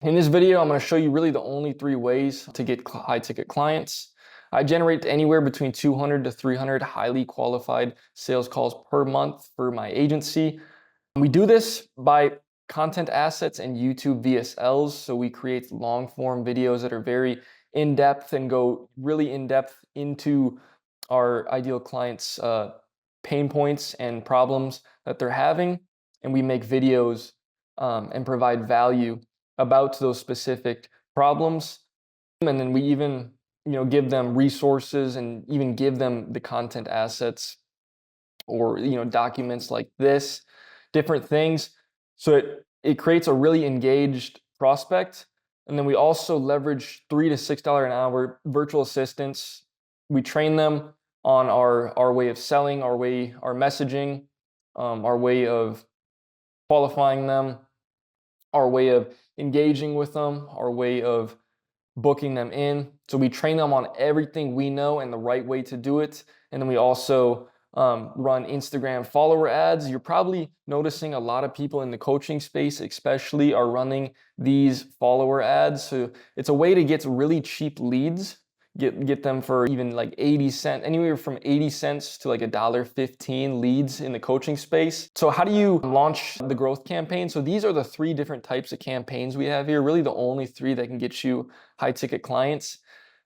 In this video, I'm going to show you really the only three ways to get high ticket clients. I generate anywhere between 200 to 300 highly qualified sales calls per month for my agency. We do this by content assets and YouTube VSLs. So we create long form videos that are very in depth and go really in depth into our ideal clients' pain points and problems that they're having. And we make videos and provide value about those specific problems. And then we even, give them resources and even give them the content assets or, documents like this, different things. So it creates a really engaged prospect. And then we also leverage $3 to $6 an hour virtual assistants. We train them on our way of selling, our messaging, our way of qualifying them, our way of engaging with them, our way of booking them in. So we train them on everything we know and the right way to do it. And then we also run Instagram follower ads. You're probably noticing a lot of people in the coaching space, especially, are running these follower ads. So it's a way to get really cheap leads. Get them for even like 80 cents, anywhere from 80 cents to like $1.15 leads in the coaching space. So how do you launch the growth campaign? So these are the three different types of campaigns we have here, really the only three that can get you high ticket clients.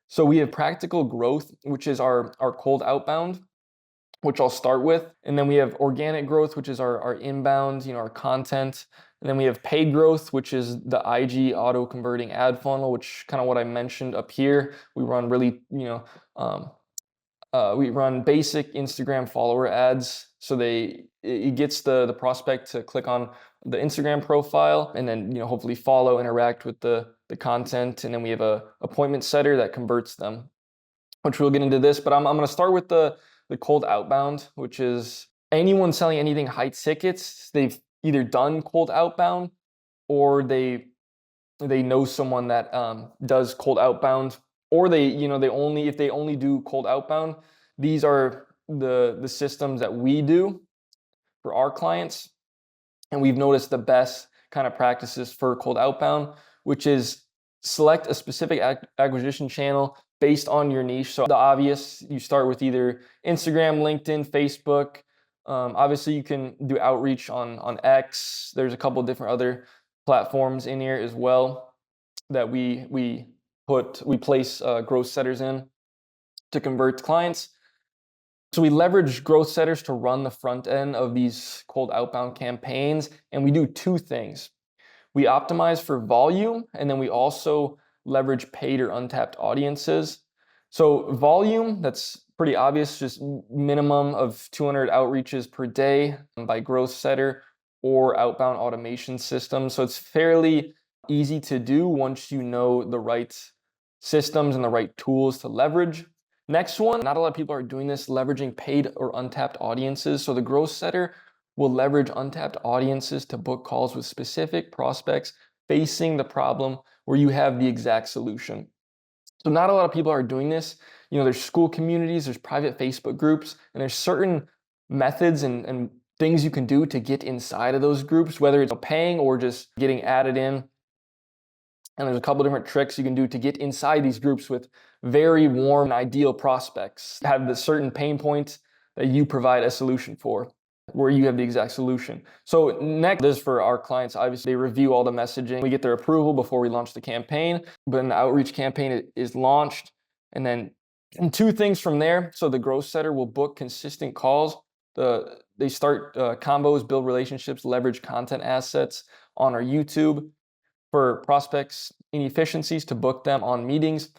So we have practical growth, which is our cold outbound, which I'll start with. And then we have organic growth, which is our inbound, our content. And then we have paid growth, which is the IG auto converting ad funnel, which kind of what I mentioned up here. We run really, we run basic Instagram follower ads. So it gets the prospect to click on the Instagram profile and then, hopefully follow, interact with the content. And then we have a appointment setter that converts them, which we'll get into this, but I'm going to start with the cold outbound, which is anyone selling anything high tickets. They've either done cold outbound or they know someone that does cold outbound, or if they only do cold outbound. These are the systems that we do for our clients, and we've noticed the best kind of practices for cold outbound, which is select a specific acquisition channel based on your niche. So the obvious, you start with either Instagram, LinkedIn, Facebook. Obviously, you can do outreach on X. There's a couple of different other platforms in here as well that we place growth setters in to convert clients. So we leverage growth setters to run the front end of these cold outbound campaigns, and we do two things. We optimize for volume, and then we also leverage paid or untapped audiences. So volume, that's pretty obvious, just minimum of 200 outreaches per day by growth setter or outbound automation system. So it's fairly easy to do once you know the right systems and the right tools to leverage. Next one, not a lot of people are doing this, leveraging paid or untapped audiences. So the growth setter will leverage untapped audiences to book calls with specific prospects facing the problem where you have the exact solution. So not a lot of people are doing this. There's school communities, there's private Facebook groups, and there's certain methods and things you can do to get inside of those groups, whether it's paying or just getting added in. And there's a couple different tricks you can do to get inside these groups with very warm and ideal prospects, have the certain pain points that you provide a solution for, where you have the exact solution. So next is for our clients, obviously they review all the messaging. We get their approval before we launch the campaign, but an outreach campaign is launched. And then two things from there. So the growth setter will book consistent calls. They start combos, build relationships, leverage content assets on our YouTube for prospects inefficiencies to book them on meetings.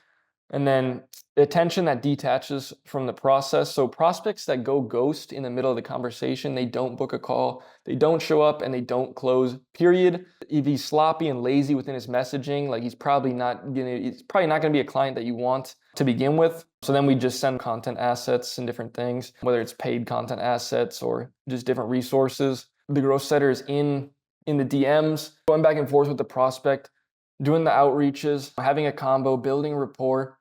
And then the attention that detaches from the process. So prospects that go ghost in the middle of the conversation, they don't book a call, they don't show up, and they don't close, period. If he's sloppy and lazy within his messaging, like it's probably not gonna be a client that you want to begin with. So then we just send content assets and different things, whether it's paid content assets or just different resources. The growth setter is in the DMs, going back and forth with the prospect, doing the outreaches, having a combo, building rapport.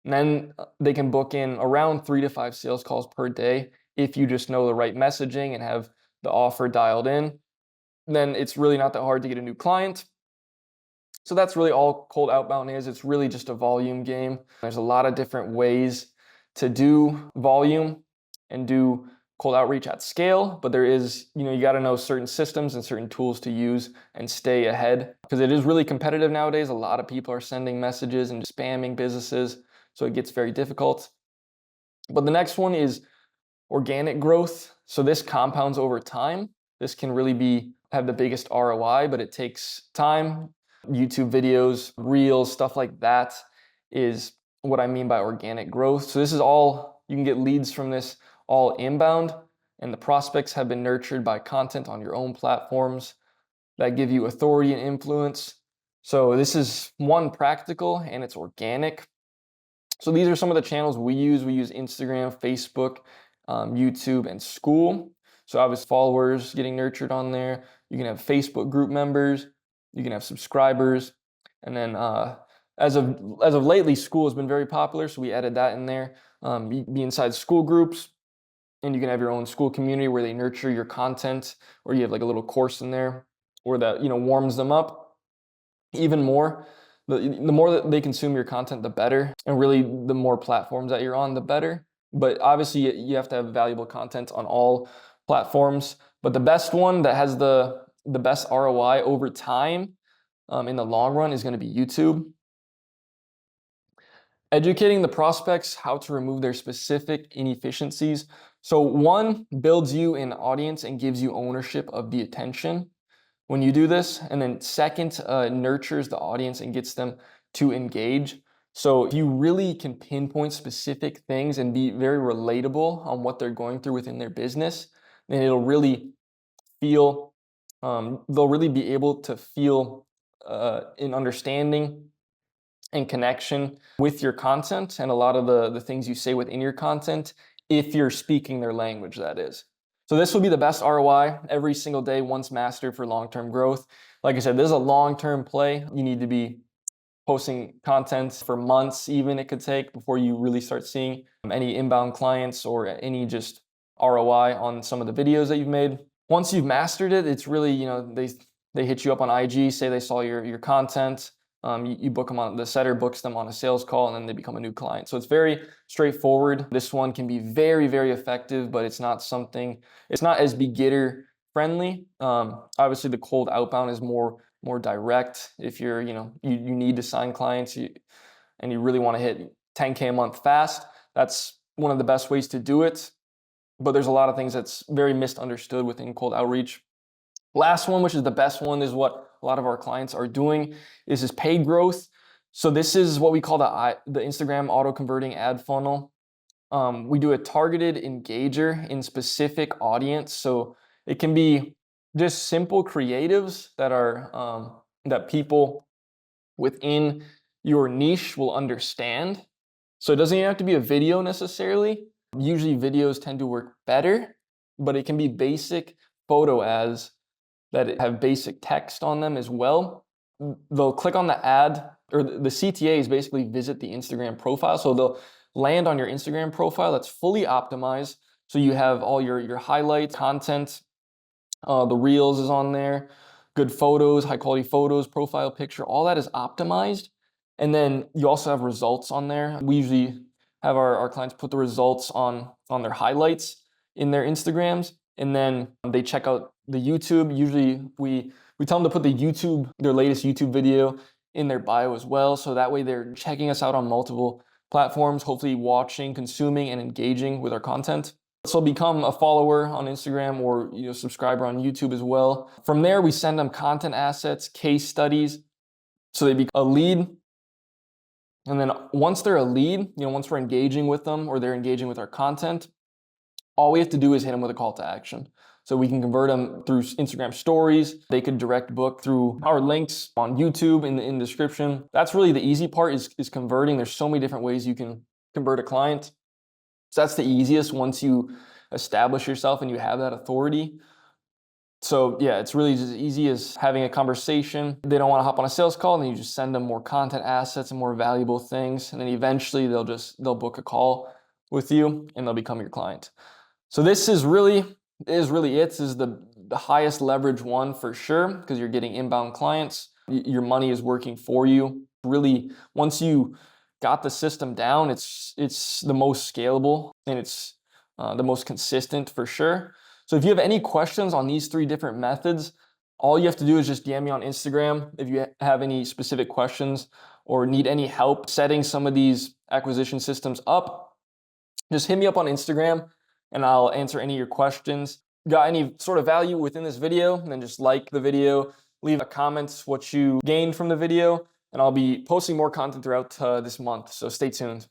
And then they can book in around 3 to 5 sales calls per day if you just know the right messaging and have the offer dialed in. Then it's really not that hard to get a new client. So that's really all cold outbound is. It's really just a volume game. There's a lot of different ways to do volume and do cold outreach at scale, but there is, you got to know certain systems and certain tools to use and stay ahead because it is really competitive nowadays. A lot of people are sending messages and spamming businesses, so it gets very difficult. But the next one is organic growth. So this compounds over time. This can really have the biggest ROI, but it takes time. YouTube videos, reels, stuff like that is what I mean by organic growth. So this is all, you can get leads from this all inbound, and the prospects have been nurtured by content on your own platforms that give you authority and influence. So this is one practical and it's organic. So these are some of the channels we use. We use Instagram, Facebook, YouTube, and school. So obviously followers getting nurtured on there. You can have Facebook group members. You can have subscribers. And then as of lately, school has been very popular, so we added that in there. Be inside school groups, and you can have your own school community where they nurture your content, or you have like a little course in there, or that warms them up even more. The more that they consume your content, the better. And really, the more platforms that you're on, the better. But obviously, you have to have valuable content on all platforms. But the best one that has the best ROI over time in the long run is going to be YouTube. Educating the prospects how to remove their specific inefficiencies. So one, builds you an audience and gives you ownership of the attention when you do this. And then second, nurtures the audience and gets them to engage. So if you really can pinpoint specific things and be very relatable on what they're going through within their business, then it'll really feel, they'll really be able to feel an understanding and connection with your content and a lot of the things you say within your content if you're speaking their language, that is. So this will be the best ROI every single day once mastered for long-term growth. Like I said, this is a long-term play. You need to be posting content for months even it could take before you really start seeing any inbound clients or any just ROI on some of the videos that you've made. Once you've mastered it, it's really, they hit you up on IG, say they saw your content. You book them on, the setter books them on a sales call, and then they become a new client. So it's very straightforward. This one can be very, very effective, but it's not as beginner friendly. Obviously the cold outbound is more direct. If you're, you need to sign clients and you really want to hit 10K a month fast, that's one of the best ways to do it. But there's a lot of things that's very misunderstood within cold outreach. Last one, which is the best one, is what a lot of our clients are doing, is this paid growth. So this is what we call the Instagram auto converting ad funnel. We do a targeted engager in specific audience. So it can be just simple creatives that are that people within your niche will understand. So it doesn't even have to be a video necessarily. Usually videos tend to work better, but it can be basic photo ads that have basic text on them as well. They'll click on the ad, or the CTA is basically visit the Instagram profile. So they'll land on your Instagram profile that's fully optimized. So you have all your highlights, content, the reels is on there, good photos, high quality photos, profile picture, all that is optimized. And then you also have results on there. We usually have our clients put the results on their highlights in their Instagrams, and then they check out the YouTube. Usually we tell them to put their latest YouTube video in their bio as well. So that way they're checking us out on multiple platforms, hopefully watching, consuming, and engaging with our content. So become a follower on Instagram or subscriber on YouTube as well. From there, we send them content assets, case studies, so they become a lead. And then once they're a lead, once we're engaging with them or they're engaging with our content, all we have to do is hit them with a call to action. So we can convert them through Instagram stories. They could direct book through our links on YouTube in the description. That's really the easy part is converting. There's so many different ways you can convert a client. So that's the easiest once you establish yourself and you have that authority. So yeah, it's really just as easy as having a conversation. They don't want to hop on a sales call, and then you just send them more content assets and more valuable things. And then eventually they'll book a call with you and they'll become your client. So this is really it. This is the highest leverage one for sure, because you're getting inbound clients. your money is working for you. Really, once you got the system down, it's the most scalable and it's the most consistent for sure. So if you have any questions on these 3 different methods, all you have to do is just DM me on Instagram if you have any specific questions or need any help setting some of these acquisition systems up. Just hit me up on Instagram and I'll answer any of your questions. Got any sort of value within this video, then just like the video, leave a comment what you gained from the video, and I'll be posting more content throughout this month, so stay tuned.